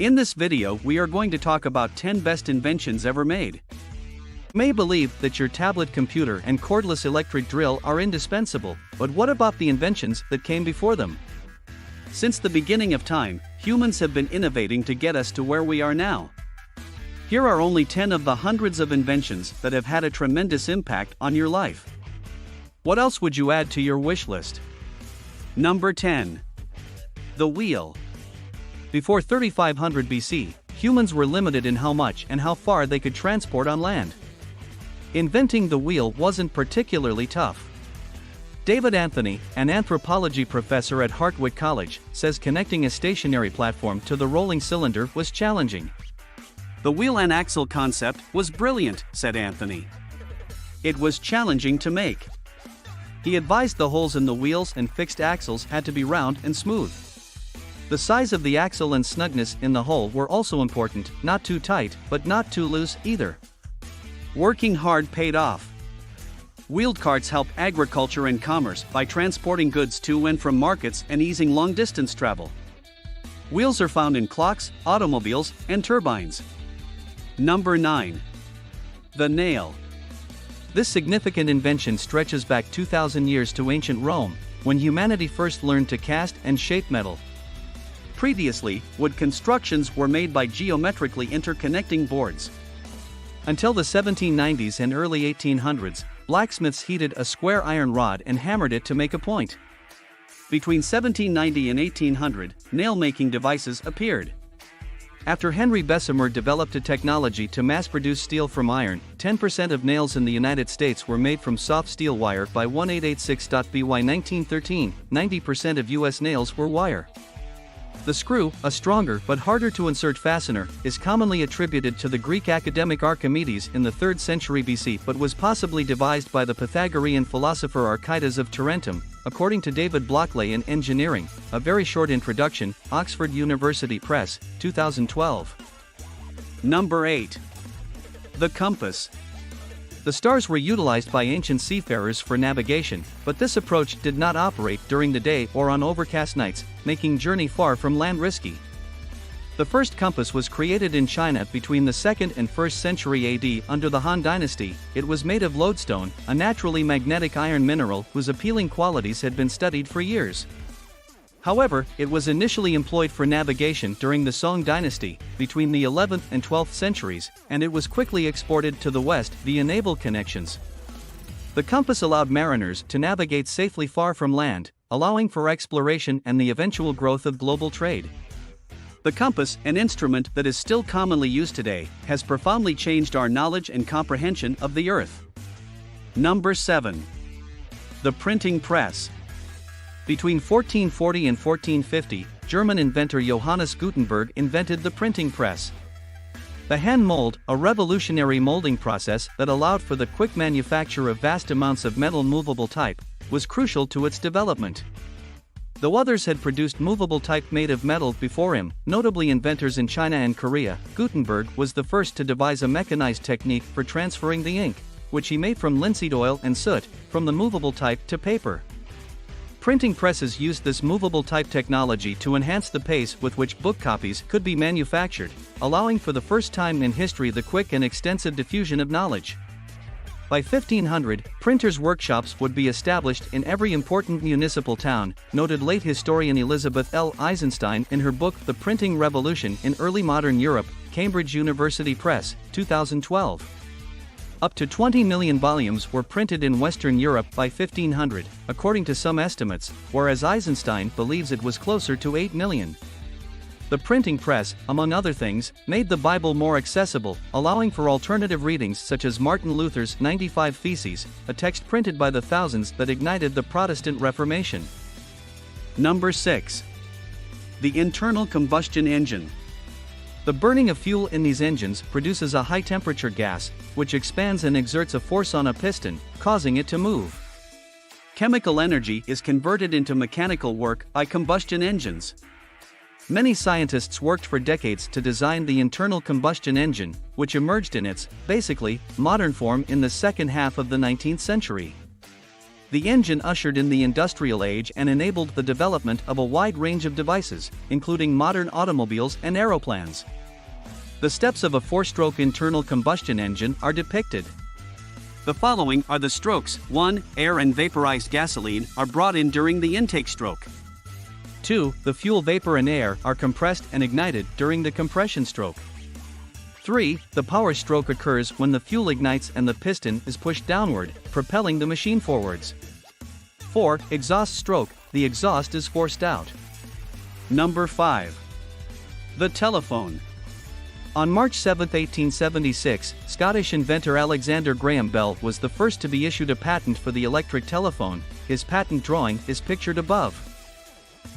In this video we are going to talk about 10 best inventions ever made. You may believe that your tablet computer and cordless electric drill are indispensable, but what about the inventions that came before them? Since the beginning of time, humans have been innovating to get us to where we are now. Here are only 10 of the hundreds of inventions that have had a tremendous impact on your life. What else would you add to your wish list? Number 10. The wheel. Before 3500 BC, humans were limited in how much and how far they could transport on land. Inventing the wheel wasn't particularly tough. David Anthony, an anthropology professor at Hartwick College, says connecting a stationary platform to the rolling cylinder was challenging. The wheel and axle concept was brilliant, said Anthony. It was challenging to make. He advised the holes in the wheels and fixed axles had to be round and smooth. The size of the axle and snugness in the hole were also important, not too tight, but not too loose either. Working hard paid off. Wheeled carts help agriculture and commerce by transporting goods to and from markets and easing long-distance travel. Wheels are found in clocks, automobiles, and turbines. Number 9. The nail. This significant invention stretches back 2,000 years to ancient Rome, when humanity first learned to cast and shape metal. Previously, wood constructions were made by geometrically interconnecting boards. Until the 1790s and early 1800s, blacksmiths heated a square iron rod and hammered it to make a point. Between 1790 and 1800, nail-making devices appeared. After Henry Bessemer developed a technology to mass-produce steel from iron, 10% of nails in the United States were made from soft steel wire by 1886.by 1913, 90% of U.S. nails were wire. The screw, a stronger but harder to insert fastener, is commonly attributed to the Greek academic Archimedes in the 3rd century BC but was possibly devised by the Pythagorean philosopher Archytas of Tarentum, according to David Blockley in Engineering, A Very Short Introduction, Oxford University Press, 2012. Number 8. The compass. The stars were utilized by ancient seafarers for navigation, but this approach did not operate during the day or on overcast nights, making journey far from land risky. The first compass was created in China between the 2nd and 1st century AD under the Han Dynasty. It was made of lodestone, a naturally magnetic iron mineral whose appealing qualities had been studied for years. However, it was initially employed for navigation during the Song Dynasty, between the 11th and 12th centuries, and it was quickly exported to the West via naval connections. The compass allowed mariners to navigate safely far from land, allowing for exploration and the eventual growth of global trade. The compass, an instrument that is still commonly used today, has profoundly changed our knowledge and comprehension of the Earth. Number 7. The printing press. Between 1440 and 1450, German inventor Johannes Gutenberg invented the printing press. The hand mold, a revolutionary molding process that allowed for the quick manufacture of vast amounts of metal movable type, was crucial to its development. Though others had produced movable type made of metal before him, notably inventors in China and Korea, Gutenberg was the first to devise a mechanized technique for transferring the ink, which he made from linseed oil and soot, from the movable type to paper. Printing presses used this movable type technology to enhance the pace with which book copies could be manufactured, allowing for the first time in history the quick and extensive diffusion of knowledge. By 1500, printers' workshops would be established in every important municipal town, noted late historian Elizabeth L. Eisenstein in her book The Printing Revolution in Early Modern Europe, Cambridge University Press, 2012. Up to 20 million volumes were printed in Western Europe by 1500, according to some estimates, whereas Eisenstein believes it was closer to 8 million. The printing press, among other things, made the Bible more accessible, allowing for alternative readings such as Martin Luther's 95 Theses, a text printed by the thousands that ignited the Protestant Reformation. Number 6. The internal combustion engine. The burning of fuel in these engines produces a high-temperature gas, which expands and exerts a force on a piston, causing it to move. Chemical energy is converted into mechanical work by combustion engines. Many scientists worked for decades to design the internal combustion engine, which emerged in its, basically, modern form in the second half of the 19th century. The engine ushered in the industrial age and enabled the development of a wide range of devices, including modern automobiles and aeroplanes. The steps of a four-stroke internal combustion engine are depicted. The following are the strokes. 1. Air and vaporized gasoline are brought in during the intake stroke. 2. The fuel vapor and air are compressed and ignited during the compression stroke. 3. The power stroke occurs when the fuel ignites and the piston is pushed downward, propelling the machine forwards. 4. Exhaust stroke, the exhaust is forced out. Number 5. The telephone. On March 7, 1876, Scottish inventor Alexander Graham Bell was the first to be issued a patent for the electric telephone. His patent drawing is pictured above.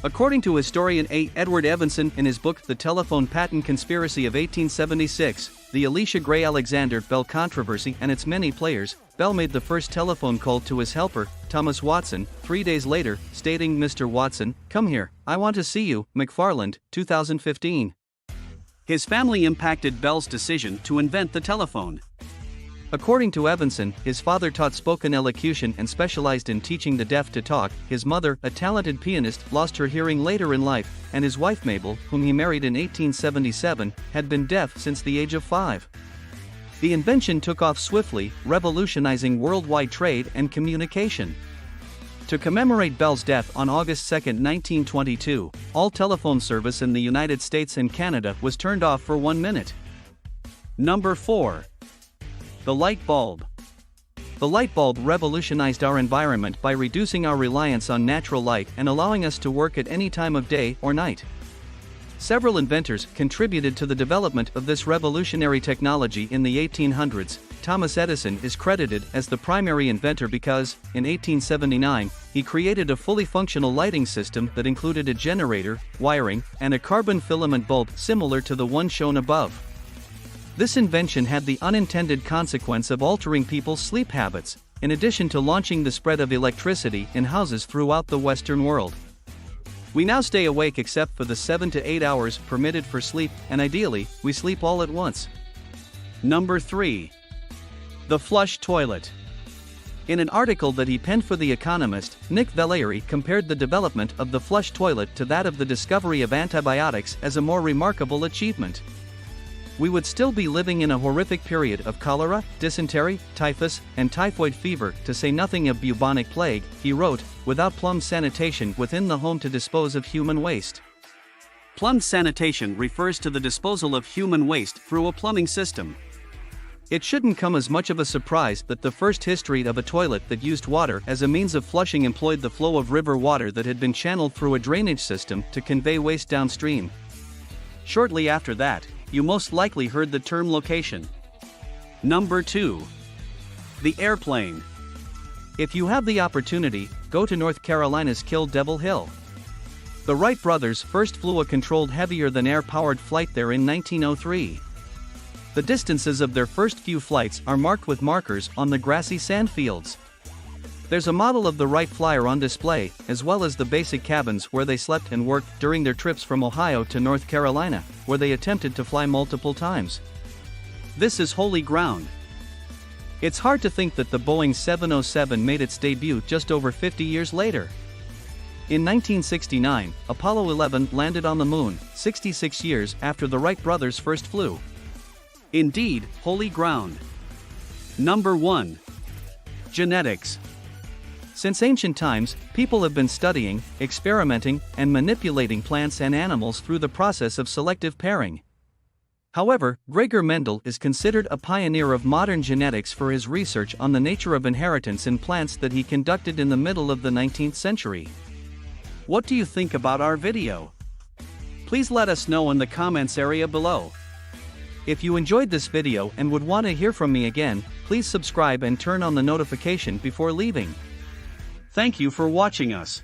According to historian A. Edward Evanson in his book The Telephone Patent Conspiracy of 1876, the Elisha Gray Alexander Bell controversy and its many players, Bell made the first telephone call to his helper, Thomas Watson, 3 days later, stating, "Mr. Watson, come here, I want to see you." McFarland, 2015. His family impacted Bell's decision to invent the telephone. According to Evanson, his father taught spoken elocution and specialized in teaching the deaf to talk. His mother, a talented pianist, lost her hearing later in life, and his wife Mabel, whom he married in 1877, had been deaf since the age of 5. The invention took off swiftly, revolutionizing worldwide trade and communication. To commemorate Bell's death on August 2, 1922, all telephone service in the United States and Canada was turned off for 1 minute. Number 4. The light bulb. The light bulb revolutionized our environment by reducing our reliance on natural light and allowing us to work at any time of day or night. Several inventors contributed to the development of this revolutionary technology in the 1800s. Thomas Edison is credited as the primary inventor because, in 1879, he created a fully functional lighting system that included a generator, wiring, and a carbon filament bulb similar to the one shown above. This invention had the unintended consequence of altering people's sleep habits, in addition to launching the spread of electricity in houses throughout the Western world. We now stay awake except for the 7 to 8 hours permitted for sleep, and ideally, we sleep all at once. Number 3. The flush toilet. In an article that he penned for The Economist, Nick Valieri compared the development of the flush toilet to that of the discovery of antibiotics as a more remarkable achievement. We would still be living in a horrific period of cholera, dysentery, typhus, and typhoid fever, to say nothing of bubonic plague, he wrote, without plumbed sanitation within the home to dispose of human waste. Plumbed sanitation refers to the disposal of human waste through a plumbing system. It shouldn't come as much of a surprise that the first history of a toilet that used water as a means of flushing employed the flow of river water that had been channeled through a drainage system to convey waste downstream. Shortly after that, you most likely heard the term location. Number 2. The airplane. If you have the opportunity, go to North Carolina's Kill Devil Hill. The Wright brothers first flew a controlled heavier-than-air powered flight there in 1903. The distances of their first few flights are marked with markers on the grassy sandfields. There's a model of the Wright Flyer on display, as well as the basic cabins where they slept and worked during their trips from Ohio to North Carolina, where they attempted to fly multiple times. This is holy ground. It's hard to think that the Boeing 707 made its debut just over 50 years later. In 1969, Apollo 11 landed on the moon, 66 years after the Wright brothers first flew. Indeed, holy ground. Number 1. Genetics. Since ancient times, people have been studying, experimenting, and manipulating plants and animals through the process of selective pairing. However, Gregor Mendel is considered a pioneer of modern genetics for his research on the nature of inheritance in plants that he conducted in the middle of the 19th century. What do you think about our video? Please let us know in the comments area below. If you enjoyed this video and would want to hear from me again, please subscribe and turn on the notification before leaving. Thank you for watching us.